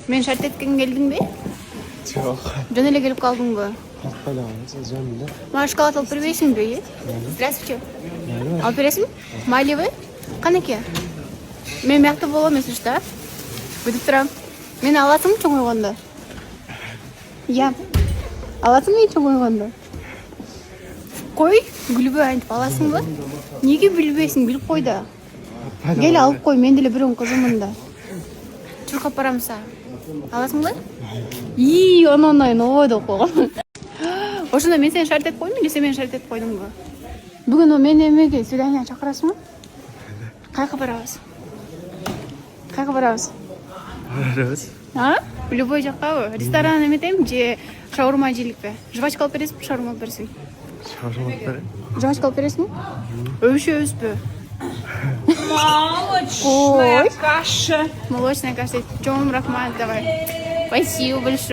Мен шарт еткен келдің бе? Жоқ. Жөн эле келип калдың ба? Қалқаламыз, жөнінде. Мага шоколад алып бербейсиң бе? Здравствуйте. Алып бересиң? Малевый? Канеке? Мен мякты болом эмесмиш да? Бүтүп турам. Мени аласыңбы чоң ойгондо? Я. Аласыңбы чоң ойгондо? Кой, күлбөй антип аласыңбы? Неге билбейсиң? Билип кой да. Кел алып кой, мен деле бирөөнүн кызымын да. Чуркап барамыз. Аласыңбы? Анан ойдоп койгон. Ошондо мен сени шарт этип койдумбу, же сен мени шарт этип койдуңбу? Бүгүн мени эмеге свидание чакырасыңбы? Кайка барабыз? Кайка барабыз? Барабыз. А? Любой жаккабы? Ресторан эметем же шаурма жейликпи? Жвачка алып бересиңби, шаурма алып бересиң? Шаурма алып берем. Жвачка алып бересиңби? Өбүшөбүзбү? Молочная каша. Молочная каша. Чоң рахмат, давай. Спасибо большое.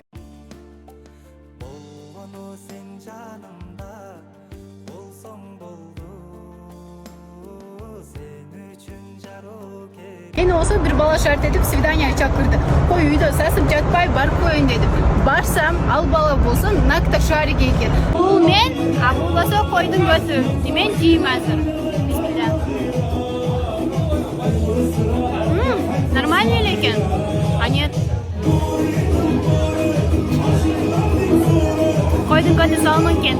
Мени болсо бир бала шарт этип свидание чакырды. Кой үйдө сасып жатпай барып коеюн деди. Барсам, ал бала болсо накта шарик экен. Бул мен, а бул болсо койдун көзү. Мен жейм азыр. Бисмилля. Нормально эле экен? А нет. Койдун көзү салмын экен.